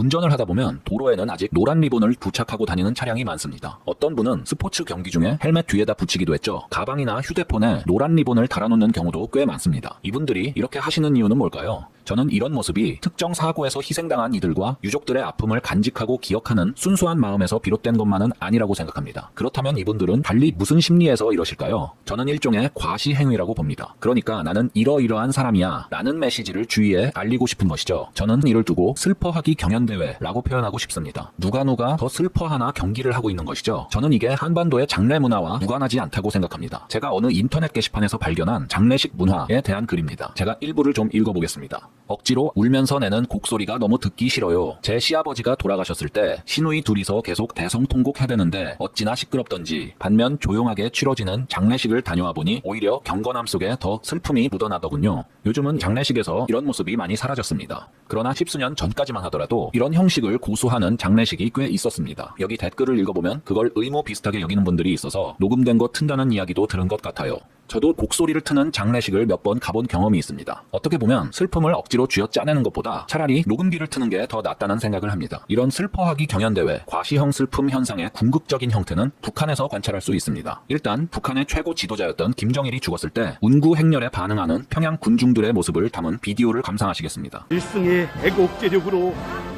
운전을 하다 보면 도로에는 아직 노란 리본을 부착하고 다니는 차량이 많습니다. 어떤 분은 스포츠 경기 중에 헬멧 뒤에다 붙이기도 했죠. 가방이나 휴대폰에 노란 리본을 달아놓는 경우도 꽤 많습니다. 이분들이 이렇게 하시는 이유는 뭘까요? 저는 이런 모습이 특정 사고에서 희생당한 이들과 유족들의 아픔을 간직하고 기억하는 순수한 마음에서 비롯된 것만은 아니라고 생각합니다. 그렇다면 이분들은 달리 무슨 심리에서 이러실까요? 저는 일종의 과시행위라고 봅니다. 그러니까 나는 이러이러한 사람이야 라는 메시지를 주위에 알리고 싶은 것이죠. 저는 이를 두고 슬퍼하기 경연대회라고 표현하고 싶습니다. 누가 더 슬퍼하나 경기를 하고 있는 것이죠. 저는 이게 한반도의 장례 문화와 무관하지 않다고 생각합니다. 제가 어느 인터넷 게시판에서 발견한 장례식 문화에 대한 글입니다. 제가 일부를 좀 읽어보겠습니다. 억지로 울면서 내는 곡소리가 너무 듣기 싫어요. 제 시아버지가 돌아가셨을 때 시누이 둘이서 계속 대성통곡 해대는데 어찌나 시끄럽던지 반면 조용하게 치러지는 장례식을 다녀와 보니 오히려 경건함 속에 더 슬픔이 묻어나더군요. 요즘은 장례식에서 이런 모습이 많이 사라졌습니다. 그러나 10수년 전까지만 하더라도 이런 형식을 고수하는 장례식이 꽤 있었습니다. 여기 댓글을 읽어보면 그걸 의무 비슷하게 여기는 분들이 있어서 녹음된 거 튼다는 이야기도 들은 것 같아요. 저도 곡소리를 트는 장례식을 몇 번 가본 경험이 있습니다. 어떻게 보면 슬픔을 억지로 쥐어짜내는 것보다 차라리 녹음기를 트는 게 더 낫다는 생각을 합니다. 이런 슬퍼하기 경연대회, 과시형 슬픔 현상의 궁극적인 형태는 북한에서 관찰할 수 있습니다. 일단 북한의 최고 지도자였던 김정일이 죽었을 때 운구 행렬에 반응하는 평양 군중들의 모습을 담은 비디오를 감상하시겠습니다. 일승의 애국제력으로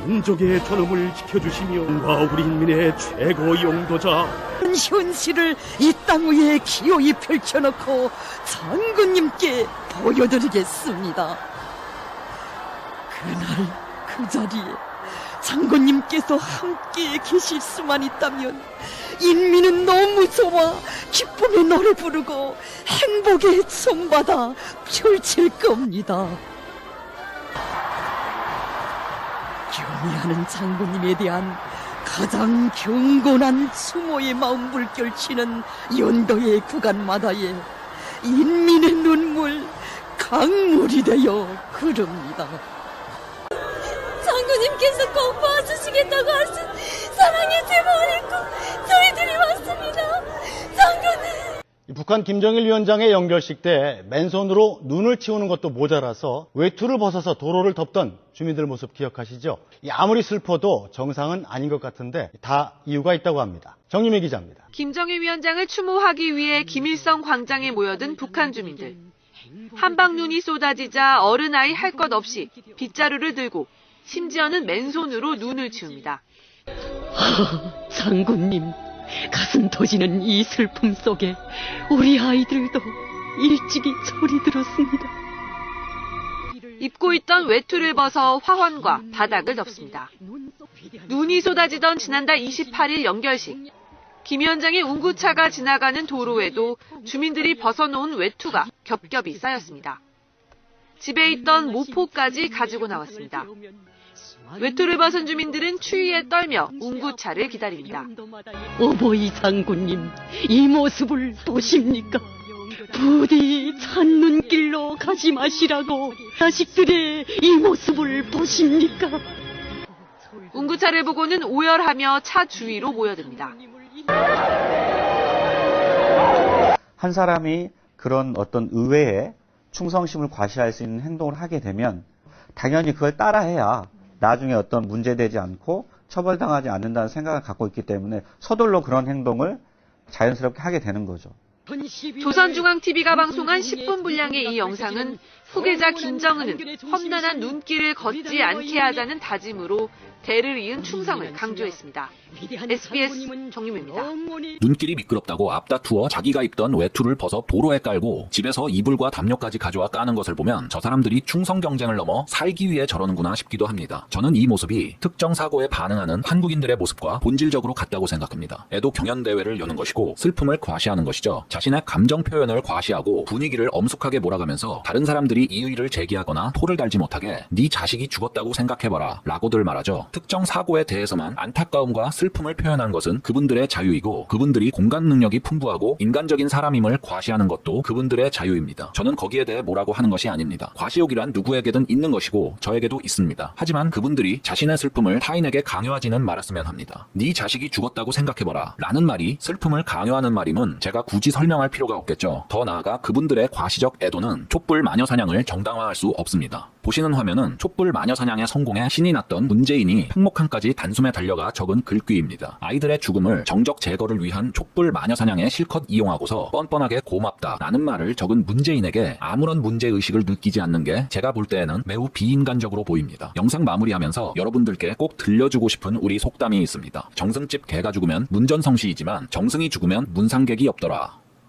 민족의 존엄을 지켜주시며 와 우리 인민의 최고 용도자 현실을 이 땅 위에 기어이 펼쳐놓고 장군님께 보여드리겠습니다. 그날 그 자리에 장군님께서 함께 계실 수만 있다면 인민은 너무 좋아 기쁨의 노래 부르고 행복의 손바다 펼칠 겁니다. 경의하는 장군님에 대한 가장 경건한 추모의 마음 물결치는 연도의 구간마다에 인민의 눈물 강물이 되어 흐릅니다. 장군님께서 꼭 봐주시겠다고 하신 사랑의 제목을 읽고 저희들이 왔습니다. 장군님. 북한 김정일 위원장의 영결식 때 맨손으로 눈을 치우는 것도 모자라서 외투를 벗어서 도로를 덮던 주민들 모습 기억하시죠? 아무리 슬퍼도 정상은 아닌 것 같은데 다 이유가 있다고 합니다. 정유미 기자입니다. 김정일 위원장을 추모하기 위해 김일성 광장에 모여든 북한 주민들. 한방 눈이 쏟아지자 어른아이 할 것 없이 빗자루를 들고 심지어는 맨손으로 눈을 치웁니다. 장군님, 가슴 터지는 이 슬픔 속에 우리 아이들도 일찍이 소리 들었습니다. 입고 있던 외투를 벗어 화환과 바닥을 덮습니다. 눈이 쏟아지던 지난달 28일 영결식. 김 위원장의 운구차가 지나가는 도로에도 주민들이 벗어놓은 외투가 겹겹이 쌓였습니다. 집에 있던 모포까지 가지고 나왔습니다. 외투를 벗은 주민들은 추위에 떨며 운구차를 기다립니다. 어버이 장군님, 이 모습을 보십니까? 부디 찬 눈길로 가지 마시라고 자식들의 이 모습을 보십니까? 운구차를 보고는 오열하며 차 주위로 모여듭니다. 한 사람이 그런 어떤 의회에 충성심을 과시할 수 있는 행동을 하게 되면 당연히 그걸 따라해야 나중에 어떤 문제되지 않고 처벌당하지 않는다는 생각을 갖고 있기 때문에 서둘러 그런 행동을 자연스럽게 하게 되는 거죠. 조선중앙TV가 방송한 10분 분량의 이 영상은 후계자 김정은은 험난한 눈길을 걷지 않게 하자는 다짐으로 대를 이은 충성을 강조했습니다. SBS 정유미입니다. 눈길이 미끄럽다고 앞다투어 자기가 입던 외투를 벗어 도로에 깔고 집에서 이불과 담요까지 가져와 까는 것을 보면 저 사람들이 충성 경쟁을 넘어 살기 위해 저러는구나 싶기도 합니다. 저는 이 모습이 특정 사고에 반응하는 한국인들의 모습과 본질적으로 같다고 생각합니다. 애도 경연대회를 여는 것이고 슬픔을 과시하는 것이죠. 자신의 감정 표현을 과시하고 분위기를 엄숙하게 몰아가면서 다른 사람들이 이의를 제기하거나 토를 달지 못하게 네 자식이 죽었다고 생각해봐라 라고들 말하죠. 특정 사고에 대해서만 안타까움과 슬픔을 표현한 것은 그분들의 자유이고 그분들이 공감 능력이 풍부하고 인간적인 사람임을 과시하는 것도 그분들의 자유입니다. 저는 거기에 대해 뭐라고 하는 것이 아닙니다. 과시욕이란 누구에게든 있는 것이고 저에게도 있습니다. 하지만 그분들이 자신의 슬픔을 타인에게 강요하지는 말았으면 합니다. 네 자식이 죽었다고 생각해봐라 라는 말이 슬픔을 강요하는 말임은 제가 굳이 설명할 필요가 없겠죠. 더 나아가 그분들의 과시적 애도는 촛불 마녀사냥 사냥을 정당화할 수 없습니다. 보시는 화면은 촛불 마녀 사냥에 성공해 신이 났던 문재인이 팽목항까지 단숨에 달려가 적은 글귀입니다. 아이들의 죽음을 정적 제거를 위한 촛불 마녀 사냥에 실컷 이용하고서 뻔뻔하게 고맙다 라는 말을 적은 문재인에게 아무런 문제의식을 느끼지 않는 게 제가 볼 때에는 매우 비인간적으로 보입니다. 영상 마무리하면서 여러분들께 꼭 들려주고 싶은 우리 속담이 있습니다. 정승집 개가 죽으면 문전성시이지만 정승이 죽으면 문상객이 없더라.